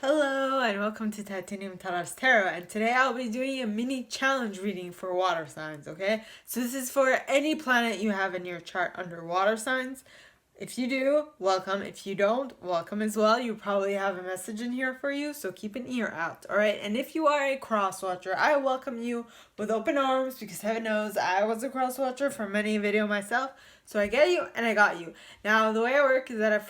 Hello and welcome to Titanium Tarot's Tarot, and today I'll be doing a mini challenge reading for water signs, okay? So this is for any planet you have in your chart under water signs. If you do, welcome. If you don't, welcome as well. You probably have a message in here for you, so keep an ear out, alright? And if you are a cross watcher, I welcome you with open arms because heaven knows I was a cross watcher for many a video myself. So I get you and I got you. Now the way I work is that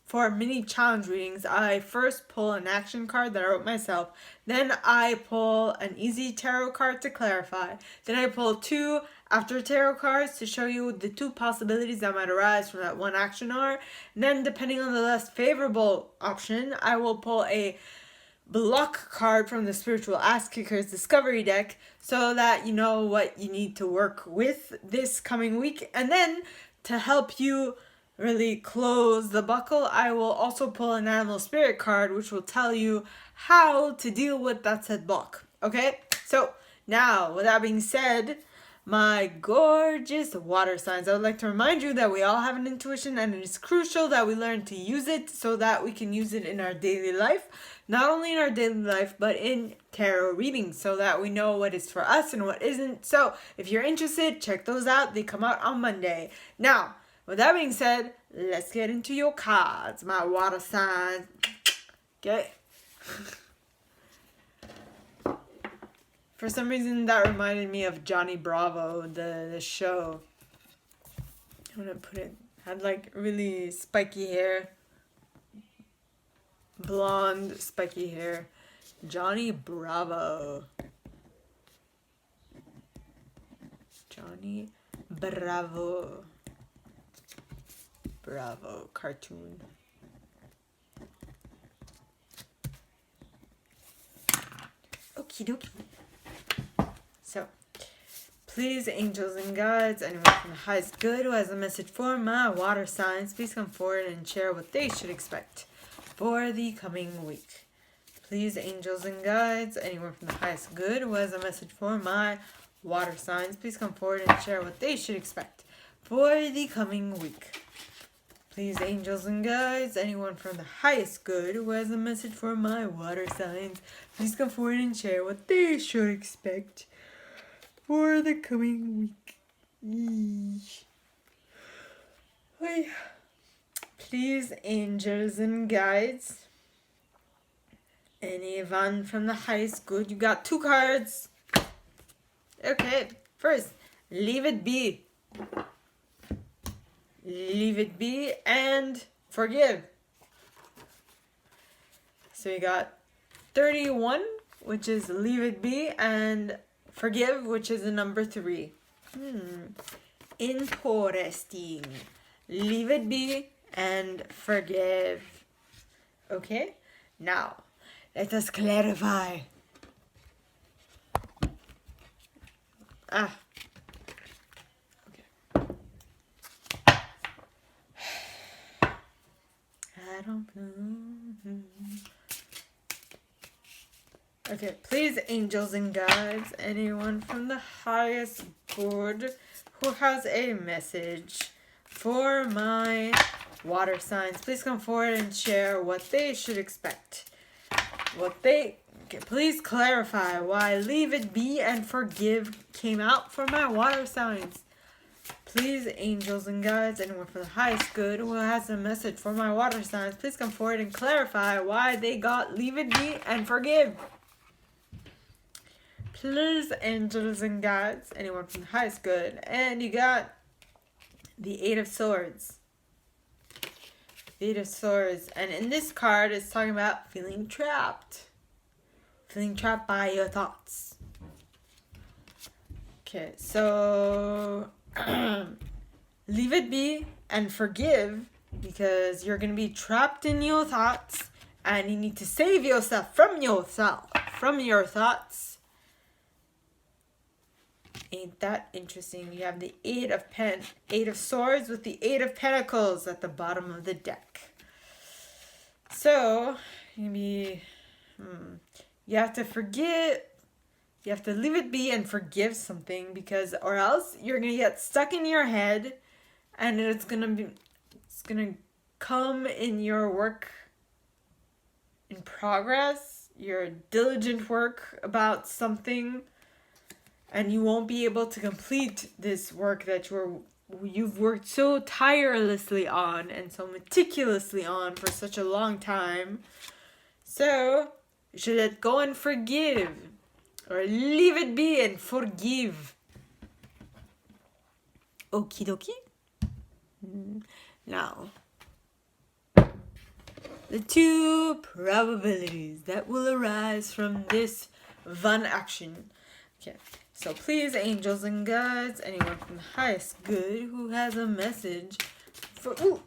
for mini challenge readings, I first pull an action card that I wrote myself. Then I pull an easy tarot card to clarify. Then I pull two after tarot cards to show you the two possibilities that might arise from that one action are. And then depending on the less favorable option, I will pull a block card from the Spiritual Ass Kickers Discovery deck so that you know what you need to work with this coming week. And then to help you really close the buckle, I will also pull an Animal Spirit card which will tell you how to deal with that said block. Okay? So now, with that being said, my gorgeous water signs, I would like to remind you that we all have an intuition and it is crucial that we learn to use it so that we can use it in our daily life. Not only in our daily life, but in tarot readings so that we know what is for us and what isn't. So if you're interested, check those out. They come out on Monday. Now, with that being said, let's get into your cards, my water signs. Okay. For some reason, that reminded me of Johnny Bravo, the show. I'm gonna put it. Had like really spiky hair, blonde spiky hair. Johnny Bravo. Johnny Bravo. Bravo cartoon. Okie dokie. So, please, angels and guides, anyone from the highest good who has a message for my water signs, please come forward and share what they should expect for the coming week. Please, angels and guides, anyone from the highest good who has a message for my water signs, please come forward and share what they should expect for the coming week. Please, angels and guides, anyone from the highest good who has a message for my water signs, please come forward and share what they should expect for the coming week. Please, angels and guides, anyone from the highest good. You got two cards. Okay, first, leave it be. Leave it be and forgive. So you got 31, which is leave it be, and forgive, which is the number 3. Interesting. Leave it be and forgive. Okay? Now, let us clarify. I don't know. Okay, please, angels and guides, anyone from the highest good who has a message for my water signs, please come forward and share what they should expect. Please clarify why leave it be and forgive came out for my water signs. Please, angels and guides, anyone from the highest good who has a message for my water signs, please come forward and clarify why they got leave it be and forgive. Please, angels and guides, anyone from the highest good, and you got the 8 of Swords. The 8 of Swords, and in this card, it's talking about feeling trapped. Feeling trapped by your thoughts. Okay, so leave it be and forgive because you're going to be trapped in your thoughts and you need to save yourself from your thoughts. Ain't that interesting? You have the 8 of Swords with the 8 of Pentacles at the bottom of the deck. So, you have to forgive. You have to leave it be and forgive something or else you're going to get stuck in your head and it's going to come in your work in progress, your diligent work about something, and you won't be able to complete this work that you've worked so tirelessly on and so meticulously on for such a long time. So you should let go and forgive, or leave it be and forgive. Okie dokie. Now, the two probabilities that will arise from this one action. Okay, so please, angels and guides, anyone from the highest good who has a message for too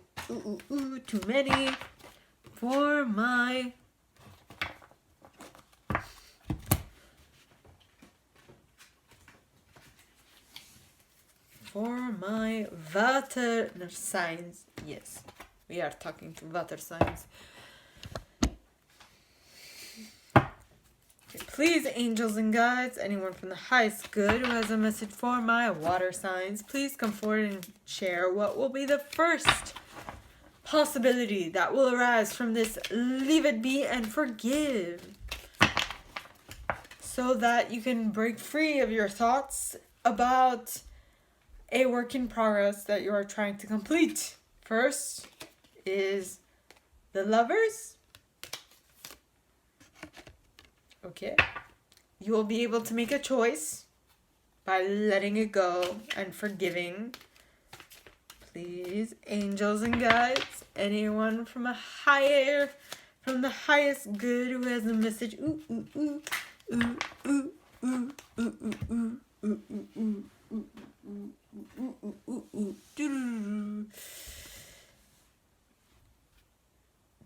many for my water signs. Yes, we are talking to water signs. Okay, please, angels and guides, anyone from the highest good who has a message for my water signs, please come forward and share what will be the first possibility that will arise from this leave it be and forgive, so that you can break free of your thoughts about a work in progress that you are trying to complete. First is the Lovers. Okay. You will be able to make a choice by letting it go and forgiving. Please, angels and guides, anyone from the highest good who has a message.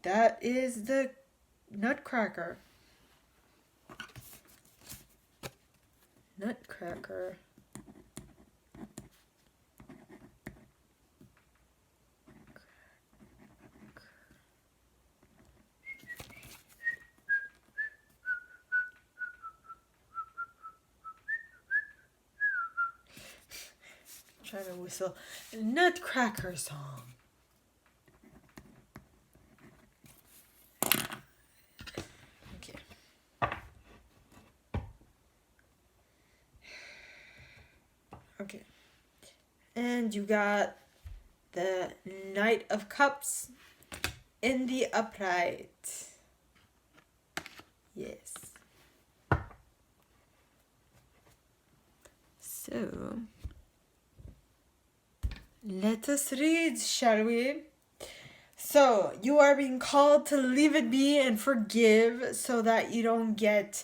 That is the Nutcracker. Nutcracker. Trying to whistle a Nutcracker song. Okay. Okay. And you got the Knight of Cups in the upright. Yes. So, let us read, shall we? So, you are being called to leave it be and forgive so that you don't get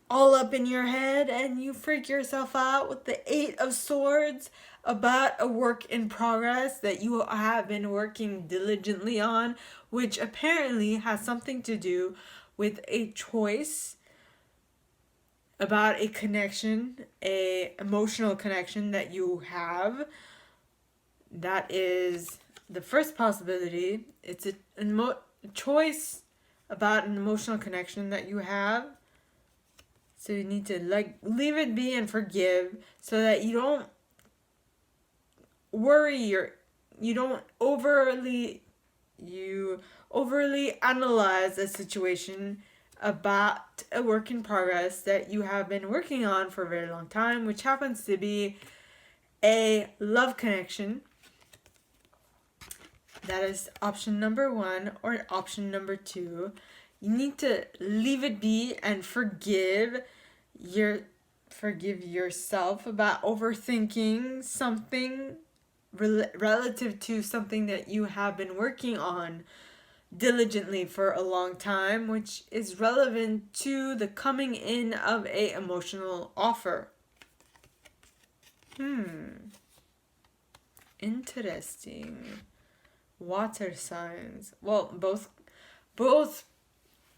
all up in your head and you freak yourself out with the 8 of Swords about a work in progress that you have been working diligently on, which apparently has something to do with a choice about a connection, a emotional connection that you have. That is the first possibility. It's a choice about an emotional connection that you have. So you need to leave it be and forgive so that you don't worry or you don't overly analyze a situation about a work in progress that you have been working on for a very long time, which happens to be a love connection. That is option number 1, or option number 2. You need to leave it be and forgive yourself about overthinking something relative to something that you have been working on diligently for a long time, which is relevant to the coming in of a emotional offer. Interesting. Water signs. Well, both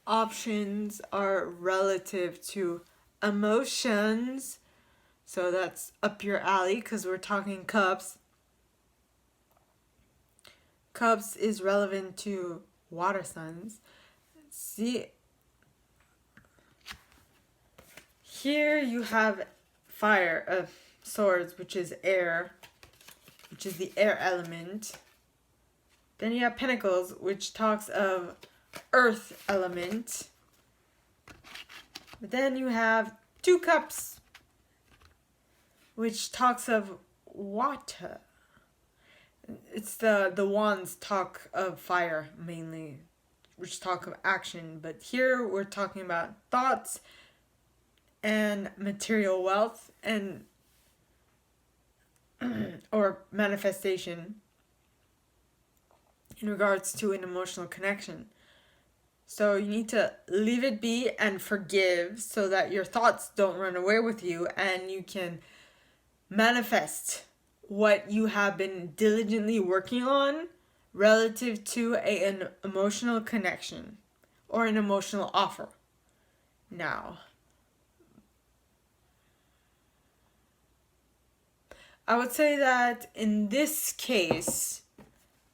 options are relative to emotions, so that's up your alley because we're talking cups. Cups is relevant to water signs. See, here you have fire, swords, which is air, which is the air element. Then you have pentacles, which talks of earth element. But then you have 2 cups, which talks of water. It's the wands talk of fire mainly, which talk of action. But here we're talking about thoughts and material wealth and or manifestation in regards to an emotional connection. So you need to leave it be and forgive so that your thoughts don't run away with you and you can manifest what you have been diligently working on relative to an emotional connection or an emotional offer. Now, I would say that in this case,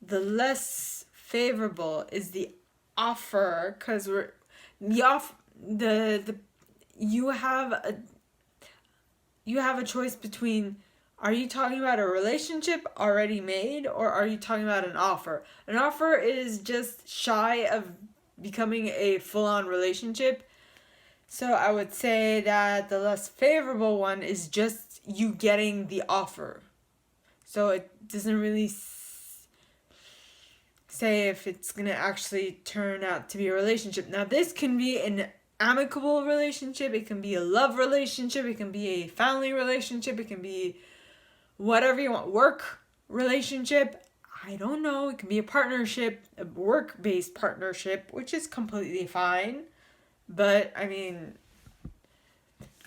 the less favorable is the offer, because you have a choice between, are you talking about a relationship already made, or are you talking about an offer? An offer is just shy of becoming a full-on relationship. So I would say that the less favorable one is just you getting the offer. So it doesn't really say if it's going to actually turn out to be a relationship. Now, this can be an amicable relationship. It can be a love relationship. It can be a family relationship. It can be whatever you want. Work relationship. I don't know. It can be a partnership, a work-based partnership, which is completely fine. But, I mean,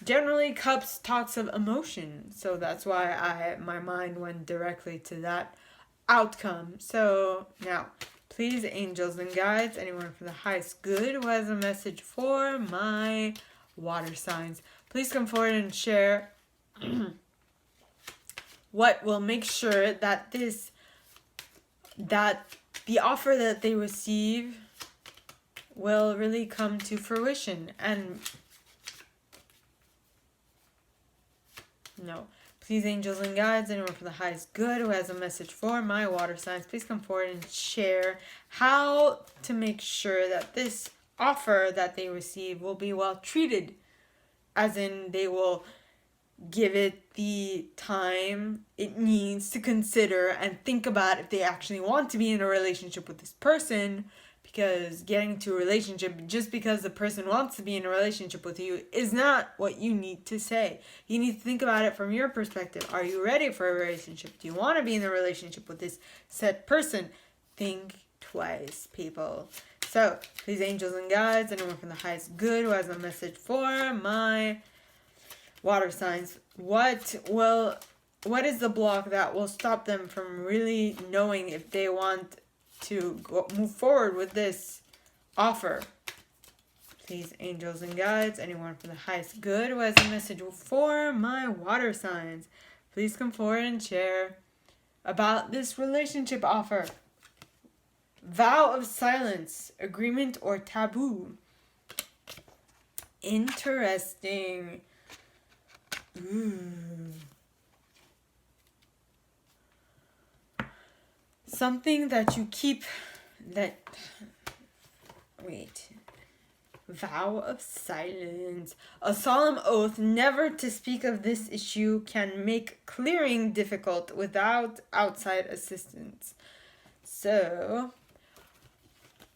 generally cups talks of emotion. So that's why my mind went directly to that outcome. So now, please, angels and guides, anyone from the highest good who has a message for my water signs, please come forward and share what will make sure that the offer that they receive will really come to fruition. And no, please, angels and guides, anyone from the highest good who has a message for my water signs, please come forward and share how to make sure that this offer that they receive will be well treated, as in they will give it the time it needs to consider and think about if they actually want to be in a relationship with this person. Because getting to a relationship just because the person wants to be in a relationship with you is not what you need to say. You need to think about it from your perspective. Are you ready for a relationship? Do you want to be in a relationship with this said person? Think twice, people. So, please, angels and guides, anyone from the highest good who has a message for my water signs, what is the block that will stop them from really knowing if they want to move forward with this offer? Please, angels and guides, anyone from the highest good who has a message for my water signs, please come forward and share about this relationship offer. Vow of silence, agreement, or taboo. Interesting. Something that you keep, vow of silence. A solemn oath never to speak of this issue can make clearing difficult without outside assistance. So,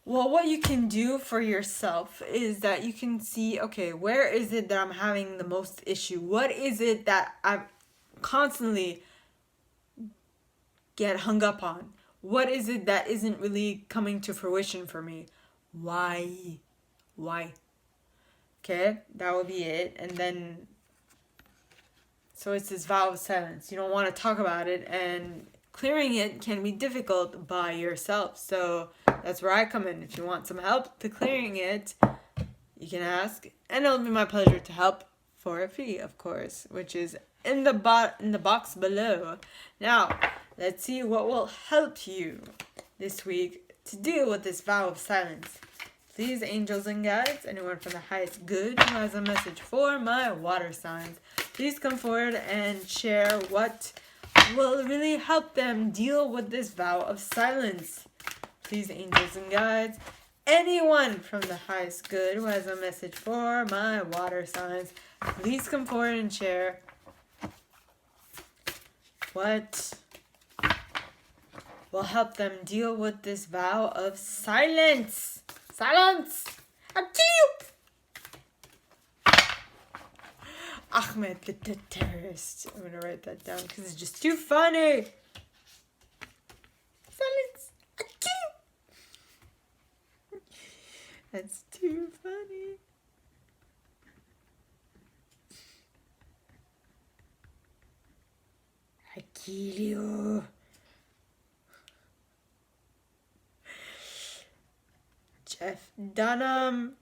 well, what you can do for yourself is that you can see, okay, where is it that I'm having the most issue? What is it that I constantly get hung up on? What is it that isn't really coming to fruition for me? Why? Okay, that would be it. And then, so it's this vow of silence. You don't want to talk about it, and clearing it can be difficult by yourself. So that's where I come in. If you want some help to clearing it, you can ask, and it'll be my pleasure to help for a fee, of course, which is in the box below. Now, let's see what will help you this week to deal with this vow of silence. Please, angels and guides, anyone from the highest good who has a message for my water signs, please come forward and share what will really help them deal with this vow of silence. Please, angels and guides, anyone from the highest good who has a message for my water signs, please come forward and share what will help them deal with this vow of silence. Silence! I'll kill you! Ahmed the terrorist. I'm gonna write that down because it's just too funny. Silence! I'll kill you! That's too funny. I kill you. Jeff Dunham.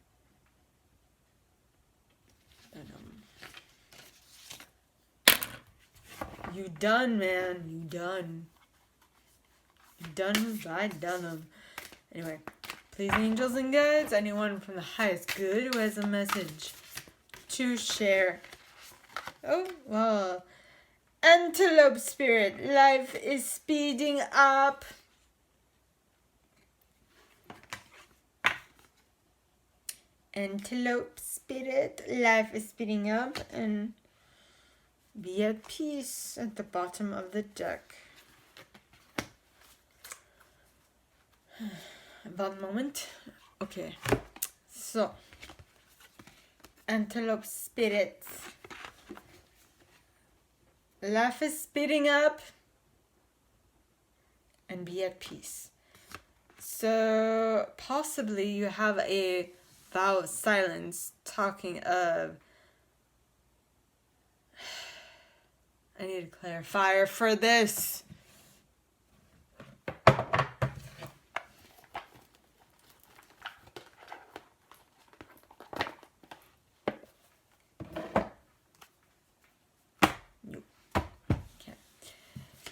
You done, man. You done. You done by Dunham. Anyway, please, angels and guides, anyone from the highest good who has a message to share. Oh, well. Antelope spirit, life is speeding up. Antelope spirit, life is speeding up, and be at peace at the bottom of the deck. One moment. Okay. So, antelope spirits. Life is speeding up and be at peace. So, possibly you have a vow of silence talking of... I need a clarifier for this.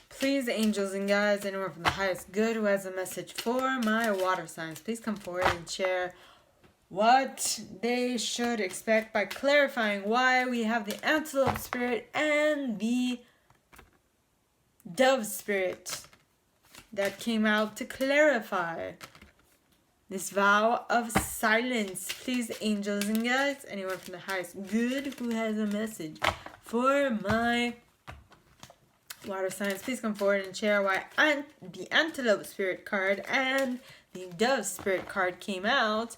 Please, angels and guides, anyone from the highest good who has a message for my water signs, please come forward and share what they should expect by clarifying why we have the antelope spirit and the dove spirit that came out to clarify this vow of silence. Please, angels and guides, anyone from the highest good who has a message for my water signs, please come forward and share why the antelope spirit card and the dove spirit card came out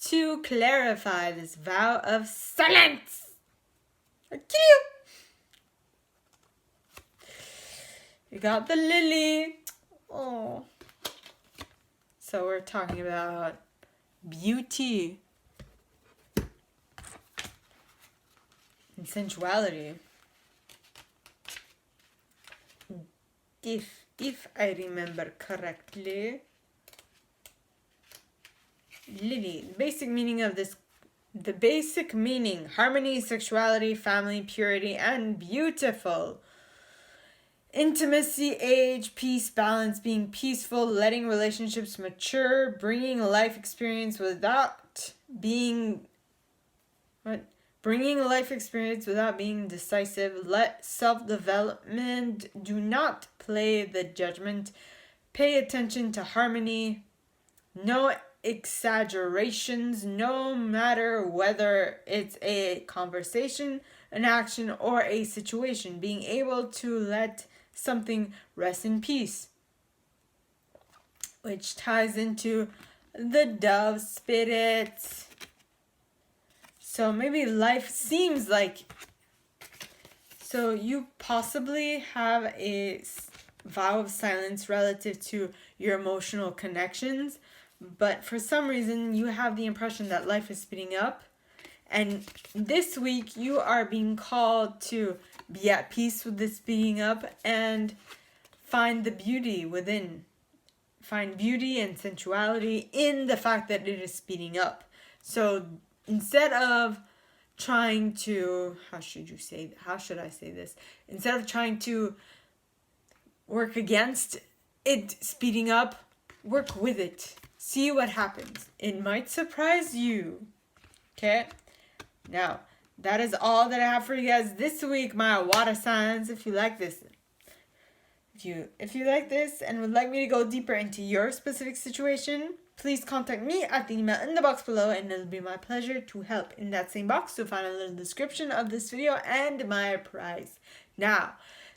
to clarify this vow of silence. I'll kill you. You got the lily. Oh. So we're talking about beauty and sensuality. If I remember correctly, lily, the basic meaning, harmony, sexuality, family, purity, and beautiful. Intimacy, age, peace, balance, being peaceful, letting relationships mature, bringing life experience without being decisive, let self-development, do not play the judgment, pay attention to harmony, no exaggerations, no matter whether it's a conversation, an action, or a situation, being able to let something rest in peace, which ties into the dove spirit. So maybe life seems like, so you possibly have a vow of silence relative to your emotional connections, but for some reason you have the impression that life is speeding up, and this week you are being called to be at peace with this speeding up and find the beauty within. Find beauty and sensuality in the fact that it is speeding up. So instead of trying to, how should I say this? Instead of trying to work against it speeding up, work with it. See what happens. It might surprise you. Okay? Now, that is all that I have for you guys this week, my water signs. If you like this, if you like this and would like me to go deeper into your specific situation, please contact me at the email in the box below, and it'll be my pleasure to help. In that same box, you'll find a little description of this video and my price. Now,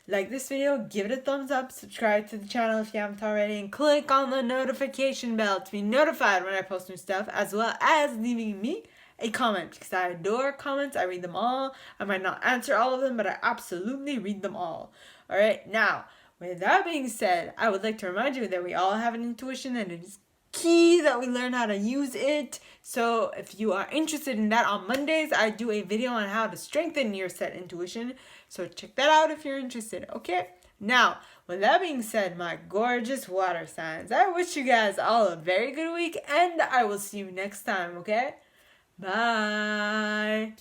like this video, give it a thumbs up, subscribe to the channel if you haven't already, and click on the notification bell to be notified when I post new stuff, as well as leaving me a comment, because I adore comments. I read them all. I might not answer all of them, but I absolutely read them all. Alright, now, with that being said, I would like to remind you that we all have an intuition, and it is key that we learn how to use it. So if you are interested in that, on Mondays I do a video on how to strengthen your set intuition, so check that out if you're interested. Okay, now with that being said, my gorgeous water signs, I wish you guys all a very good week, and I will see you next time. Okay, bye.